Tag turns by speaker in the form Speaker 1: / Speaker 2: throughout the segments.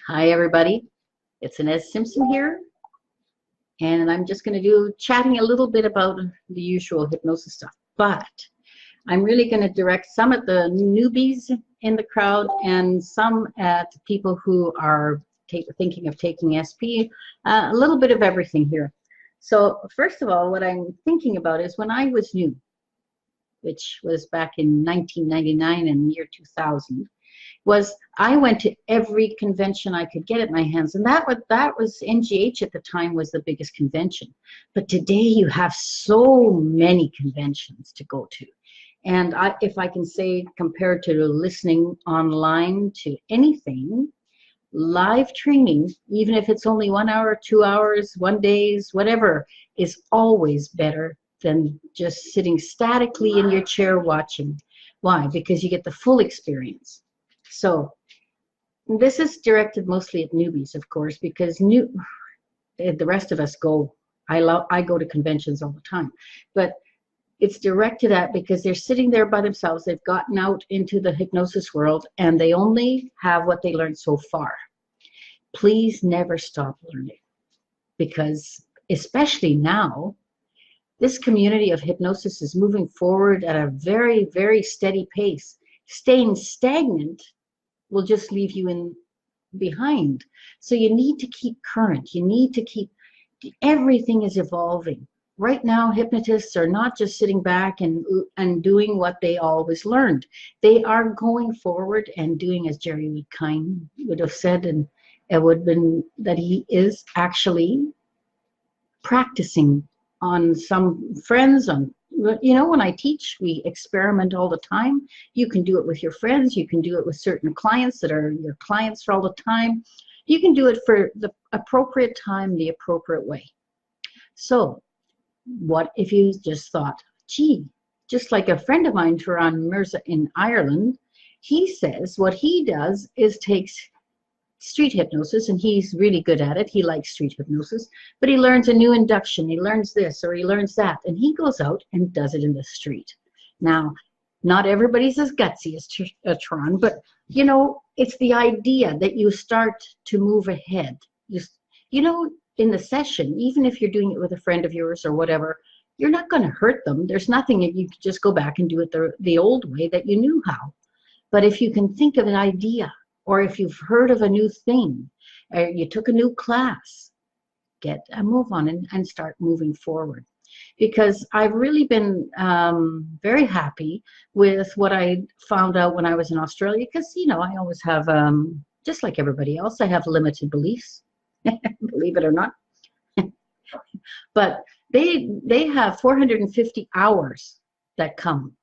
Speaker 1: Hi, everybody. It's Ines Simpson here, and I'm just going to do chatting a little bit about the usual hypnosis stuff. But I'm really going to direct some at the newbies in the crowd and some at people who are thinking of taking SP, a little bit of everything here. So, first of all, what I'm thinking about is when I was new, which was back in 1999 and year 2000. Was I went to every convention I could get at my hands, and that was NGH at the time was the biggest convention. But today you have so many conventions to go to, and if I can say, compared to listening online to anything, live training, even if it's only 1 hour, 2 hours, one days, whatever, is always better than just sitting statically in your chair watching. Why? Because you get the full experience. So this is directed mostly at newbies, of course, because the rest of us go. I go to conventions all the time, but it's directed at because they're sitting there by themselves. They've gotten out into the hypnosis world and they only have what they learned so far. Please never stop learning, because especially now, this community of hypnosis is moving forward at a very, very steady pace. Staying stagnant will just leave you in behind. So you need to keep current. You need to keep, everything is evolving. Right now, hypnotists are not just sitting back and doing what they always learned. They are going forward and doing, as Jerry would have said, and it would have been that he is actually practicing on some friends. When I teach, we experiment all the time. You can do it with your friends. You can do it with certain clients that are your clients for all the time. You can do it for the appropriate time, the appropriate way. So what if you just thought, gee, just like a friend of mine, Turan Mirza in Ireland, he says what he does is takes street hypnosis, and he's really good at it. He likes street hypnosis, but he learns a new induction. He learns this or he learns that, and he goes out and does it in the street. Now, not everybody's as gutsy as Tron, but it's the idea that you start to move ahead. In the session, even if you're doing it with a friend of yours or whatever, you're not going to hurt them. There's nothing if you could just go back and do it the old way that you knew how. But if you can think of an idea, or if you've heard of a new thing, or you took a new class, get a move on and start moving forward. Because I've really been very happy with what I found out when I was in Australia, because, I always have, just like everybody else, I have limited beliefs, believe it or not. But they have 450 hours that come.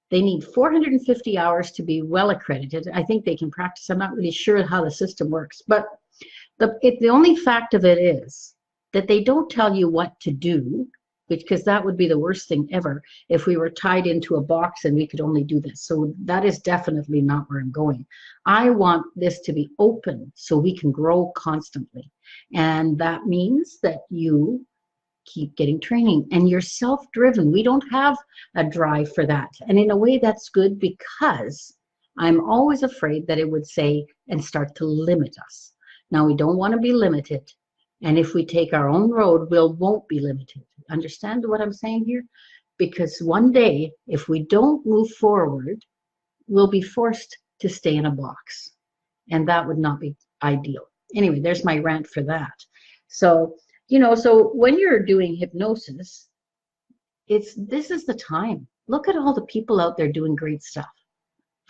Speaker 1: They need 450 hours to be well accredited. I think they can practice. I'm not really sure how the system works, but the only fact of it is that they don't tell you what to do, because that would be the worst thing ever if we were tied into a box and we could only do this. So that is definitely not where I'm going. I want this to be open so we can grow constantly. And that means that you keep getting training, and you're self-driven. We don't have a drive for that, and in a way that's good, because I'm always afraid that it would say and start to limit us. Now, we don't want to be limited, and if we take our own road, we won't be limited. Understand what I'm saying here? Because one day, if we don't move forward, we'll be forced to stay in a box, and that would not be ideal. Anyway, there's my rant for that. So so when you're doing hypnosis, this is the time. Look at all the people out there doing great stuff,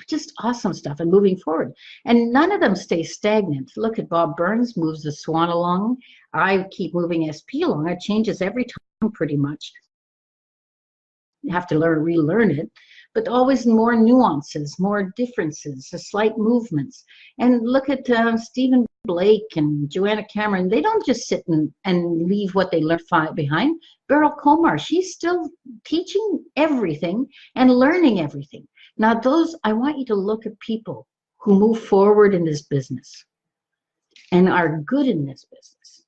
Speaker 1: just awesome stuff, and moving forward. And none of them stay stagnant. Look at Bob Burns, moves the swan along. I keep moving SP along. It changes every time pretty much. You have to relearn it, but always more nuances, more differences, slight movements. And look at Stephen Blake and Joanna Cameron. They don't just sit and leave what they learned behind. Beryl Komar, she's still teaching everything and learning everything. Now, I want you to look at people who move forward in this business and are good in this business.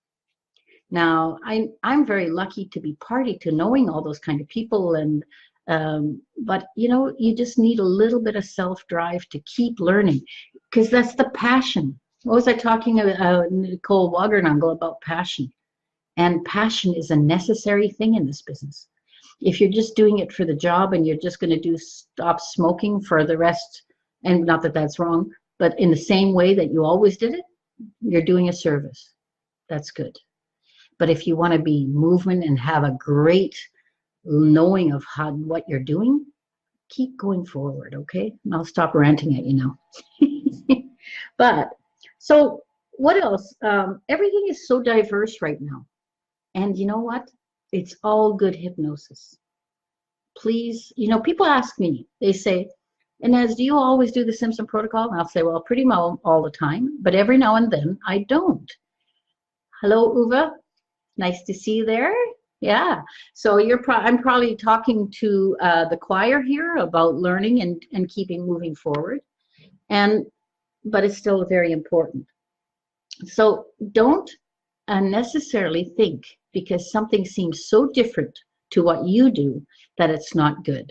Speaker 1: Now, I'm very lucky to be party to knowing all those kind of people, and but you just need a little bit of self-drive to keep learning, because that's the passion. what was I talking about, Nicole Wagernagel, about passion? And passion is a necessary thing in this business. If you're just doing it for the job and you're just going to stop smoking for the rest, and not that that's wrong, but in the same way that you always did it, you're doing a service. That's good. But if you want to be movement and have a great knowing of what you're doing, keep going forward, okay? And I'll stop ranting at you now. But, so what else? Everything is so diverse right now. And you know what? It's all good hypnosis. Please, people ask me, they say, Ines, do you always do the Simpson protocol? And I'll say, well, pretty much all the time, but every now and then I don't. Hello, Uva. Nice to see you there. Yeah. So I'm probably talking to the choir here about learning and keeping moving forward. But it's still very important. So don't unnecessarily think because something seems so different to what you do that it's not good.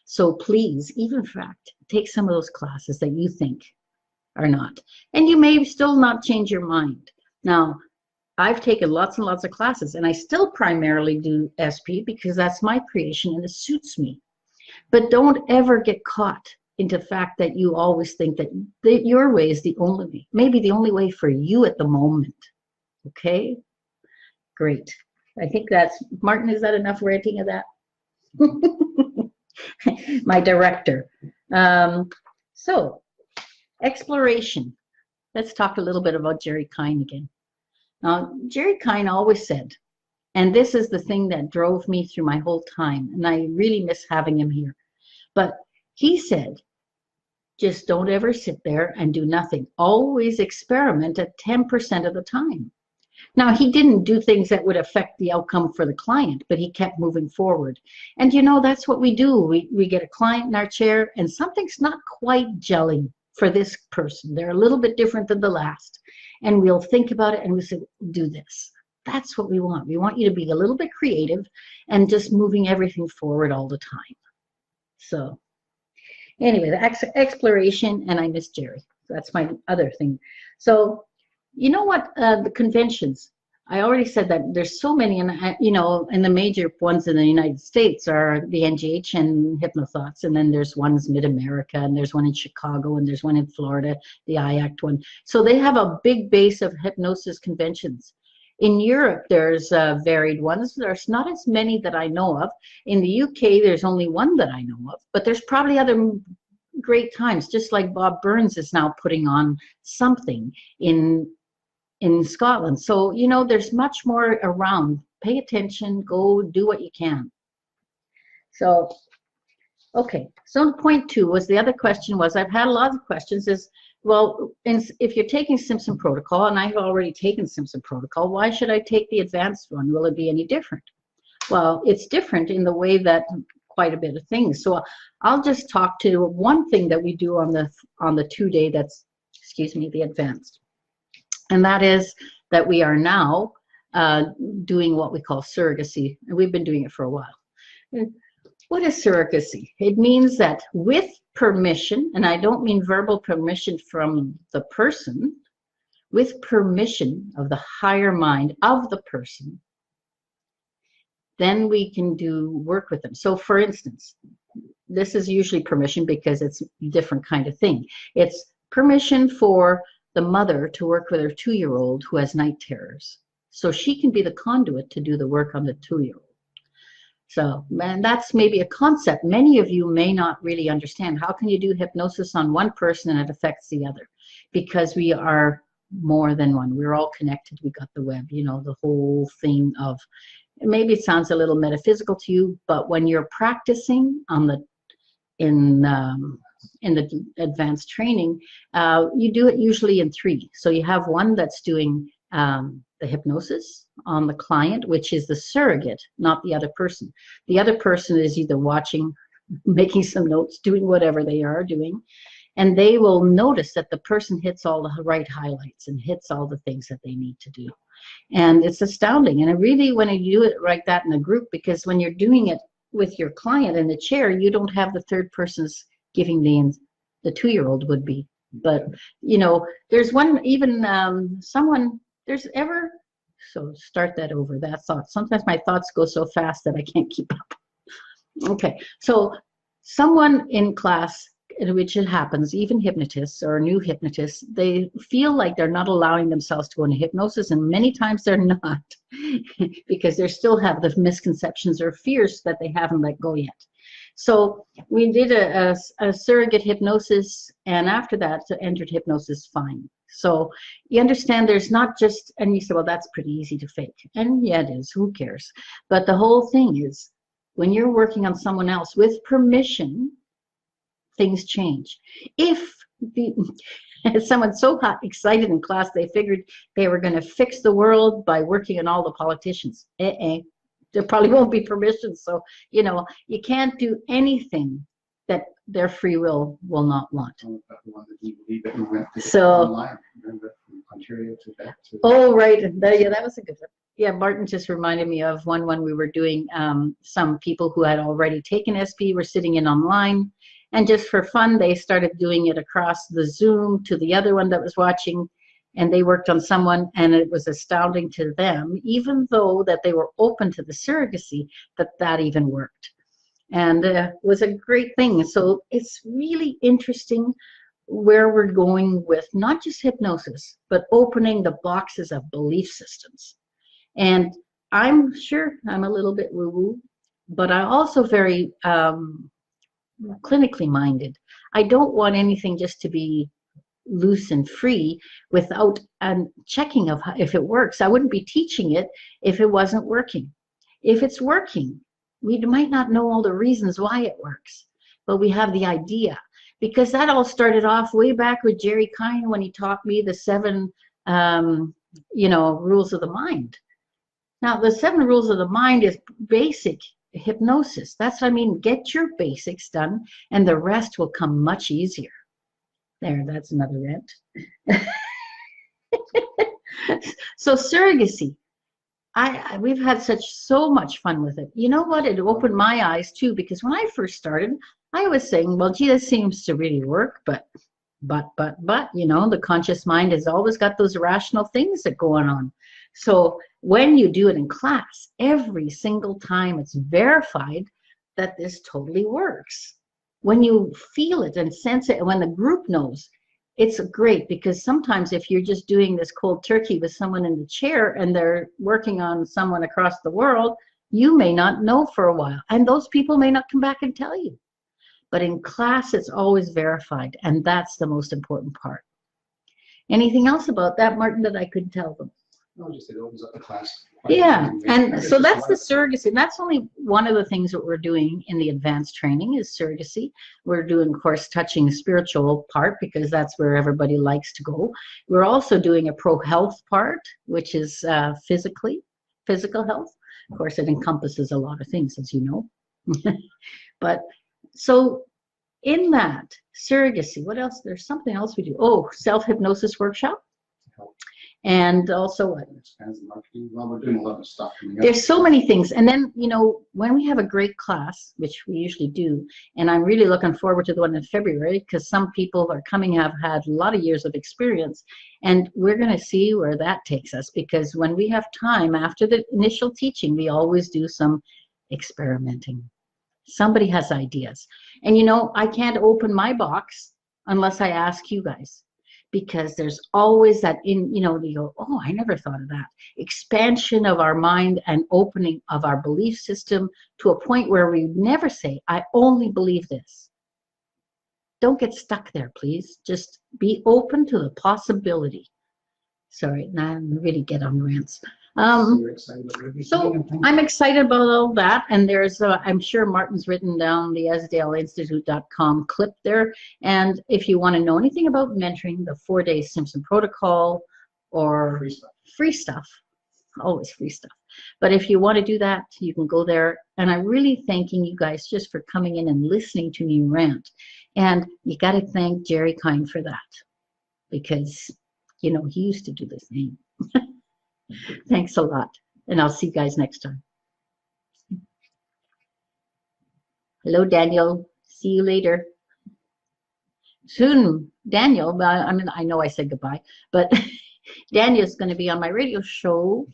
Speaker 1: So please, even in fact, take some of those classes that you think are not. And you may still not change your mind. Now, I've taken lots and lots of classes, and I still primarily do SP because that's my creation and it suits me. But don't ever get caught into the fact that you always think that your way is the only way, maybe the only way for you at the moment. Okay? Great. I think Martin, is that enough ranting of that? My director. So, exploration. Let's talk a little bit about Jerry Kine again. Now, Jerry Kine always said, and this is the thing that drove me through my whole time, and I really miss having him here, but he said, just don't ever sit there and do nothing. Always experiment at 10% of the time. Now, he didn't do things that would affect the outcome for the client, but he kept moving forward. And that's what we do. We get a client in our chair and something's not quite gelling for this person. They're a little bit different than the last. And we'll think about it and we say, do this. That's what we want. We want you to be a little bit creative and just moving everything forward all the time. So anyway, the exploration, and I miss Jerry. That's my other thing. So you know what, the conventions, I already said that there's so many, and and the major ones in the United States are the NGH and Hypnothoughts, and then there's ones Mid-America, and there's one in Chicago, and there's one in Florida, the IACT one. So they have a big base of hypnosis conventions. In Europe, there's varied ones. There's not as many that I know of. In the UK, there's only one that I know of, but there's probably other great times, just like Bob Burns is now putting on something in Scotland. So, there's much more around. Pay attention, go do what you can. So, okay. So point 2 was, the other question was, I've had a lot of questions is, well, if you're taking Simpson protocol, and I've already taken Simpson protocol, why should I take the advanced one? Will it be any different? Well, it's different in the way that quite a bit of things. So I'll just talk to one thing that we do on the 2-day, that's, the advanced. And that is that we are now doing what we call surrogacy. And we've been doing it for a while. And what is surrogacy? It means that with permission, and I don't mean verbal permission from the person, with permission of the higher mind of the person, then we can do work with them. So for instance, this is usually permission because it's a different kind of thing. It's permission for the mother to work with her 2-year-old who has night terrors. So she can be the conduit to do the work on the 2-year-old. So, and that's maybe a concept many of you may not really understand. How can you do hypnosis on one person and it affects the other? Because we are more than one. We're all connected. We got the web, the whole thing of, maybe it sounds a little metaphysical to you, but when you're practicing in the advanced training, you do it usually in 3. So you have one that's doing the hypnosis on the client, which is the surrogate, not the other person. The other person is either watching, making some notes, doing whatever they are doing, and they will notice that the person hits all the right highlights and hits all the things that they need to do. And it's astounding. And I really want to do it like that in a group, because when you're doing it with your client in the chair, you don't have the third person's giving the 2-year-old would be But, you know, there's one, even someone, there's ever, so start that over, that thought. Sometimes my thoughts go so fast that I can't keep up. Okay, so someone in class, in which it happens, even hypnotists or new hypnotists, they feel like they're not allowing themselves to go into hypnosis, and many times they're not because they still have the misconceptions or fears that they haven't let go yet. So we did a surrogate hypnosis, and after that, entered hypnosis fine. So you understand there's not just, and you say, well, that's pretty easy to fake. And yeah, it is, who cares? But the whole thing is, when you're working on someone else with permission, things change. If someone's so hot, excited in class, they figured they were going to fix the world by working on all the politicians. There probably won't be permission. So, you know, you can't do anything that their free will not want. So, oh, right. Yeah, that was a good one. Yeah, Martin just reminded me of one when we were doing some people who had already taken SP were sitting in online. And just for fun, they started doing it across the Zoom to the other one that was watching, and they worked on someone, and it was astounding to them, even though that they were open to the surrogacy, that even worked. And it was a great thing. So it's really interesting where we're going with not just hypnosis, but opening the boxes of belief systems. And I'm sure I'm a little bit woo-woo, but I'm also very clinically minded. I don't want anything just to be loose and free without checking of if it works. I wouldn't be teaching it if it wasn't working. If it's working, we might not know all the reasons why it works, but we have the idea. Because that all started off way back with Jerry Kine when he taught me the 7, you know, rules of the mind. Now, the 7 rules of the mind is basic hypnosis. That's what I mean. Get your basics done, and the rest will come much easier. There, that's another rant. So surrogacy, we've had so much fun with it. You know what? It opened my eyes too, because when I first started, I was saying, well, gee, this seems to really work, but, you know, the conscious mind has always got those irrational things that go on. So when you do it in class, every single time it's verified that this totally works. When you feel it and sense it, and when the group knows, it's great, because sometimes if you're just doing this cold turkey with someone in the chair and they're working on someone across the world, you may not know for a while, and those people may not come back and tell you. But in class, it's always verified, and that's the most important part. Anything else about that, Martin, that I could tell them?
Speaker 2: No, just it opens up the class.
Speaker 1: Yeah, and so that's the surrogacy. And that's only one of the things that we're doing in the advanced training is surrogacy. We're doing, of course, touching the spiritual part, because that's where everybody likes to go. We're also doing a pro-health part, which is physical health. Of course, it encompasses a lot of things, as you know. But so in that surrogacy, what else? There's something else we do. Oh, self-hypnosis workshop. And also what?
Speaker 2: Well, we're doing a lot of stuff.
Speaker 1: There's so many things. And then, you know, when we have a great class, which we usually do, and I'm really looking forward to the one in February, because some people who are coming have had a lot of years of experience, and we're going to see where that takes us, because when we have time after the initial teaching, we always do some experimenting. Somebody has ideas. And, you know, I can't open my box unless I ask you guys. Because there's always that you go, oh, I never thought of that. Expansion of our mind and opening of our belief system to a point where we never say, I only believe this. Don't get stuck there, please. Just be open to the possibility. Sorry, now I'm really get on rants. So I'm excited about all that, and there's I'm sure Martin's written down the EsdaleInstitute.com clip there, and if you want to know anything about mentoring, the 4-day Simpson protocol, or free stuff, always free stuff, but if you want to do that, you can go there. And I'm really thanking you guys just for coming in and listening to me rant, and you got to thank Jerry Kine for that, because you know he used to do this thing. Thanks a lot, and I'll see you guys next time. Hello, Daniel. See you later. Soon. Daniel, I mean, I know I said goodbye, but Daniel's going to be on my radio show.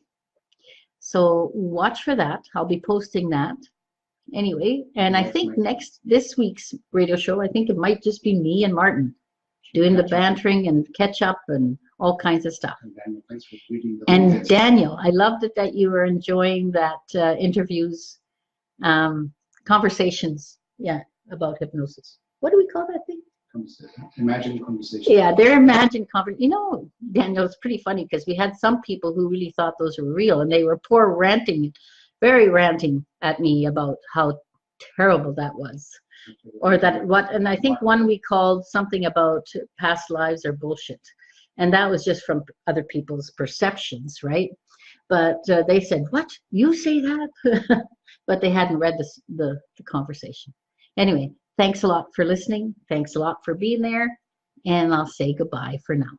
Speaker 1: So watch for that. I'll be posting that anyway. And I think this week's radio show, I think it might just be me and Martin doing the bantering and catch up and all kinds of stuff.
Speaker 2: And Daniel, thanks for reading the
Speaker 1: And Daniel, I loved it that you were enjoying that interviews, conversations, yeah, about hypnosis. What do we call that thing?
Speaker 2: Imagined conversation.
Speaker 1: Yeah, they're imagined conversation. You know, Daniel, it's pretty funny because we had some people who really thought those were real, and they were very ranting at me about how terrible that was. Or that what, and I think one we called something about past lives are bullshit. And that was just from other people's perceptions, right? But they said, what, you say that? But they hadn't read the conversation. Anyway, thanks a lot for listening. Thanks a lot for being there. And I'll say goodbye for now.